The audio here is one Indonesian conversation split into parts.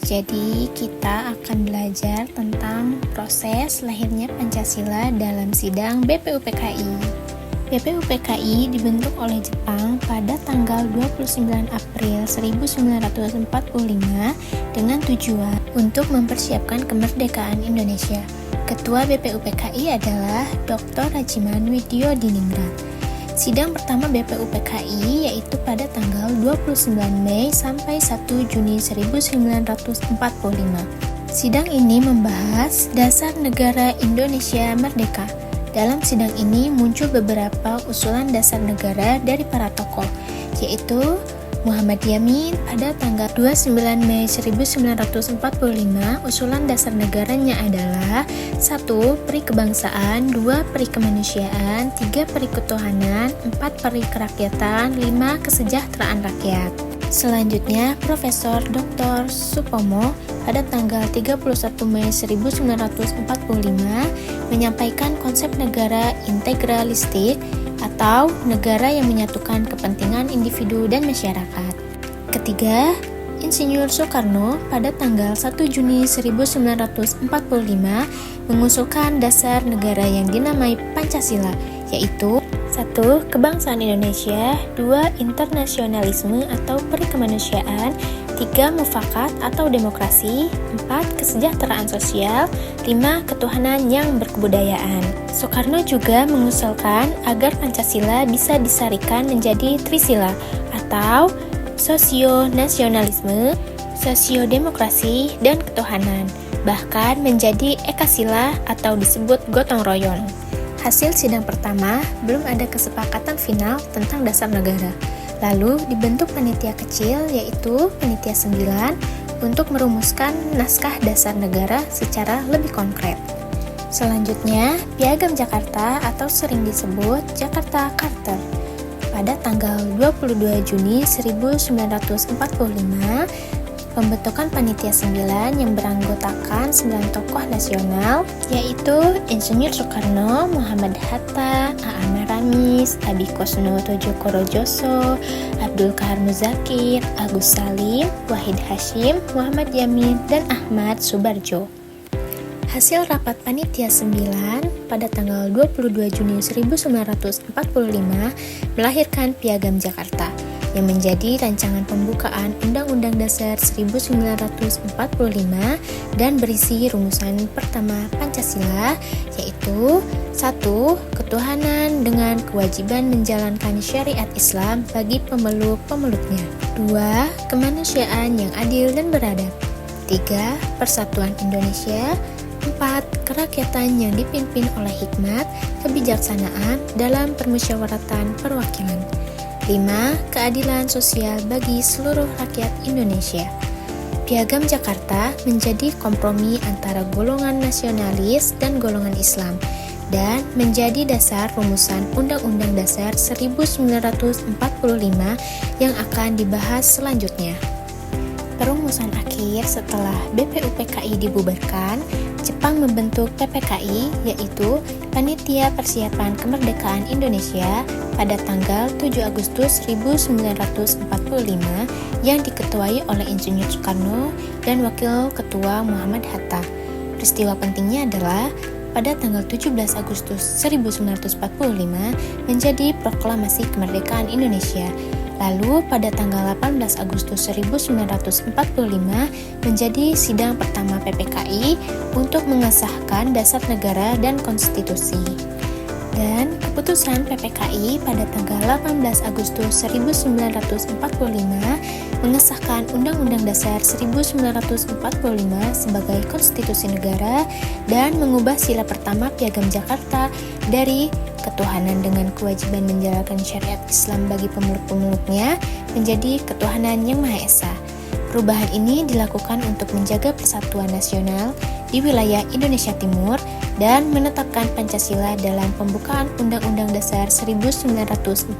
Jadi kita akan belajar tentang proses lahirnya Pancasila dalam sidang BPUPKI. BPUPKI dibentuk oleh Jepang pada tanggal 29 April 1945 dengan tujuan untuk mempersiapkan kemerdekaan Indonesia. Ketua BPUPKI adalah Dr. Rajiman Widyodiningrat. Sidang pertama BPUPKI yaitu pada tanggal 29 Mei sampai 1 Juni 1945. Sidang ini membahas dasar negara Indonesia merdeka. Dalam sidang ini muncul beberapa usulan dasar negara dari para tokoh, yaitu Muhammad Yamin pada tanggal 29 Mei 1945. Usulan dasar negaranya adalah 1. Peri kebangsaan, 2. Peri kemanusiaan, 3. Peri ketuhanan, 4. Peri kerakyatan, 5. Kesejahteraan rakyat. Selanjutnya, Profesor Dr. Supomo pada tanggal 31 Mei 1945 menyampaikan konsep negara integralistik atau negara yang menyatukan kepentingan individu dan masyarakat. Ketiga, Insinyur Soekarno pada tanggal 1 Juni 1945 mengusulkan dasar negara yang dinamai Pancasila, yaitu 1. Kebangsaan Indonesia, 2. Internasionalisme atau perikemanusiaan, 3. Mufakat atau demokrasi, 4. Kesejahteraan sosial, 5. Ketuhanan yang berkebudayaan. Soekarno juga mengusulkan agar Pancasila bisa disarikan menjadi Trisila atau sosio-nasionalisme, sosio-demokrasi, dan ketuhanan, bahkan menjadi Ekasila atau disebut gotong royong. Hasil sidang pertama, belum ada kesepakatan final tentang dasar negara. Lalu dibentuk panitia kecil yaitu panitia 9 untuk merumuskan naskah dasar negara secara lebih konkret. Selanjutnya, Piagam Jakarta atau sering disebut Jakarta Charter. Pada tanggal 22 Juni 1945, pembentukan panitia 9 yang beranggotakan 9 tokoh nasional yaitu Insinyur Soekarno, Muhammad Hatta, A.A. Ramis, Adi Kosno Tjokorojoso, Abdul Kahar Muzakir, Agus Salim, Wahid Hasyim, Muhammad Yamin, dan Ahmad Subarjo. Hasil rapat panitia 9 pada tanggal 22 Juni 1945 melahirkan Piagam Jakarta yang menjadi rancangan pembukaan Undang-Undang Dasar 1945 dan berisi rumusan pertama Pancasila, yaitu 1. Ketuhanan dengan kewajiban menjalankan syariat Islam bagi pemeluk-pemeluknya, 2. Kemanusiaan yang adil dan beradab, 3. Persatuan Indonesia, 4. Kerakyatan yang dipimpin oleh hikmat, kebijaksanaan dalam permusyawaratan perwakilan, 5. Keadilan sosial bagi seluruh rakyat Indonesia. Piagam Jakarta menjadi kompromi antara golongan nasionalis dan golongan Islam dan menjadi dasar rumusan Undang-Undang Dasar 1945 yang akan dibahas selanjutnya. Perumusan akhir setelah BPUPKI dibubarkan, Jepang membentuk PPKI, yaitu Panitia Persiapan Kemerdekaan Indonesia pada tanggal 7 Agustus 1945 yang diketuai oleh Insinyur Soekarno dan Wakil Ketua Muhammad Hatta. Peristiwa pentingnya adalah pada tanggal 17 Agustus 1945 menjadi Proklamasi Kemerdekaan Indonesia. Lalu pada tanggal 18 Agustus 1945 menjadi sidang pertama PPKI untuk mengesahkan dasar negara dan konstitusi. Dan keputusan PPKI pada tanggal 18 Agustus 1945 mengesahkan Undang-Undang Dasar 1945 sebagai konstitusi negara dan mengubah sila pertama Piagam Jakarta dari ketuhanan dengan kewajiban menjalankan syariat Islam bagi pemeluk-pemeluknya menjadi ketuhanan yang Maha Esa. Perubahan ini dilakukan untuk menjaga persatuan nasional di wilayah Indonesia Timur dan menetapkan Pancasila dalam pembukaan Undang-Undang Dasar 1945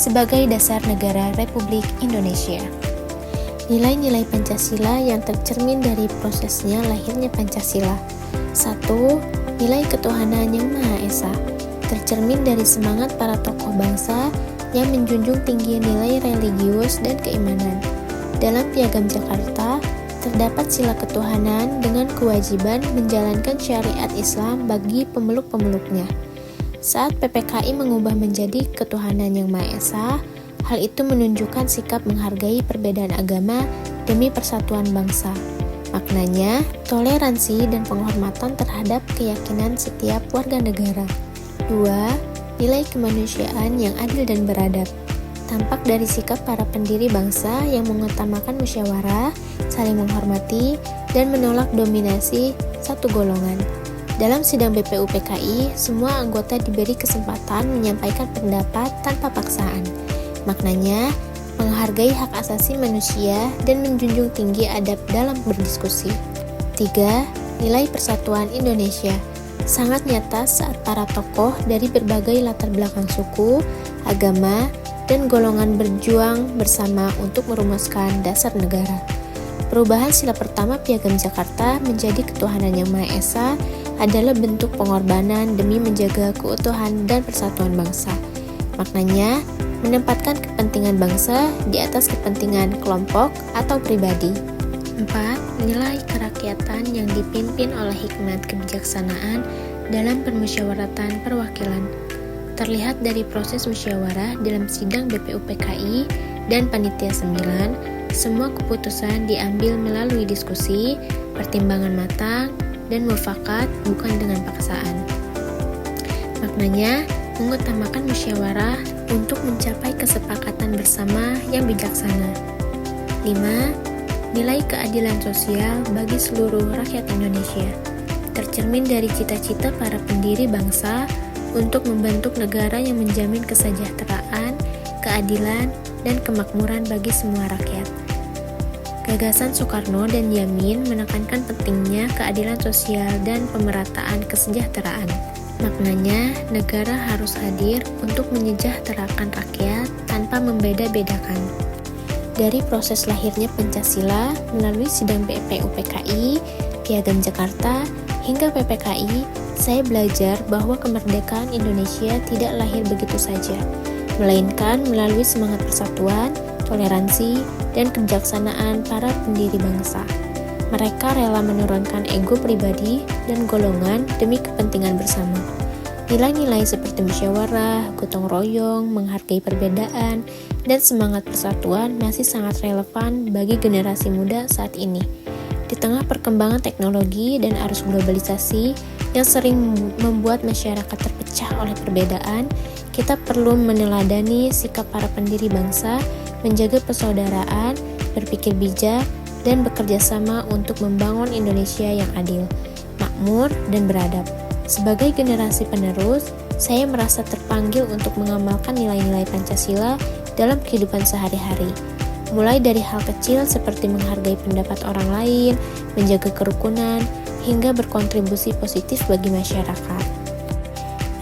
sebagai dasar negara Republik Indonesia. Nilai-nilai Pancasila yang tercermin dari prosesnya lahirnya Pancasila. 1. Nilai ketuhanan yang Maha Esa tercermin dari semangat para tokoh bangsa yang menjunjung tinggi nilai religius dan keimanan. Dalam Piagam Jakarta terdapat sila ketuhanan dengan kewajiban menjalankan syariat Islam bagi pemeluk-pemeluknya. Saat PPKI mengubah menjadi ketuhanan yang Maha Esa, hal itu menunjukkan sikap menghargai perbedaan agama demi persatuan bangsa. Maknanya, toleransi dan penghormatan terhadap keyakinan setiap warga negara. 2. Nilai kemanusiaan yang adil dan beradab. Tampak dari sikap para pendiri bangsa yang mengutamakan musyawarah, saling menghormati, dan menolak dominasi satu golongan. Dalam sidang BPUPKI, semua anggota diberi kesempatan menyampaikan pendapat tanpa paksaan. Maknanya, menghargai hak asasi manusia dan menjunjung tinggi adab dalam berdiskusi. 3. Nilai persatuan Indonesia. Sangat nyata saat para tokoh dari berbagai latar belakang suku, agama, dan golongan berjuang bersama untuk merumuskan dasar negara. Perubahan sila pertama Piagam Jakarta menjadi ketuhanan yang Maha Esa adalah bentuk pengorbanan demi menjaga keutuhan dan persatuan bangsa. Maknanya, menempatkan kepentingan bangsa di atas kepentingan kelompok atau pribadi. 4. Nilai kerakyatan yang dipimpin oleh hikmat kebijaksanaan dalam permusyawaratan perwakilan. Terlihat dari proses musyawarah dalam sidang BPUPKI dan Panitia 9, semua keputusan diambil melalui diskusi, pertimbangan matang, dan mufakat bukan dengan paksaan. Maknanya, mengutamakan musyawarah untuk mencapai kesepakatan bersama yang bijaksana. 5. Nilai keadilan sosial bagi seluruh rakyat Indonesia. Tercermin dari cita-cita para pendiri bangsa untuk membentuk negara yang menjamin kesejahteraan, keadilan, dan kemakmuran bagi semua rakyat. Gagasan Soekarno dan Yamin menekankan pentingnya keadilan sosial dan pemerataan kesejahteraan. Maknanya, negara harus hadir untuk menyejahterakan rakyat tanpa membeda-bedakan. Dari proses lahirnya Pancasila melalui sidang BPUPKI, Piagam Jakarta, hingga PPKI, saya belajar bahwa kemerdekaan Indonesia tidak lahir begitu saja, melainkan melalui semangat persatuan, toleransi, dan kebijaksanaan para pendiri bangsa. Mereka rela menurunkan ego pribadi dan golongan demi kepentingan bersama. Nilai-nilai seperti musyawarah, gotong royong, menghargai perbedaan, dan semangat persatuan masih sangat relevan bagi generasi muda saat ini. Di tengah perkembangan teknologi dan arus globalisasi yang sering membuat masyarakat terpecah oleh perbedaan, kita perlu meneladani sikap para pendiri bangsa, menjaga persaudaraan, berpikir bijak, dan bekerja sama untuk membangun Indonesia yang adil, makmur, dan beradab. Sebagai generasi penerus, saya merasa terpanggil untuk mengamalkan nilai-nilai Pancasila dalam kehidupan sehari-hari. Mulai dari hal kecil seperti menghargai pendapat orang lain, menjaga kerukunan, hingga berkontribusi positif bagi masyarakat.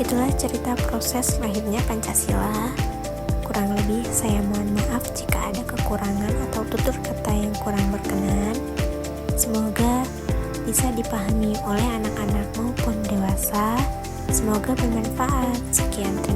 Itulah cerita proses lahirnya Pancasila. Kurang lebih saya mohon maaf jika ada kekurangan atau tutur kata yang kurang berkenan. Semoga bisa dipahami oleh anak-anak maupun dewasa. Semoga bermanfaat. Sekian, terima kasih.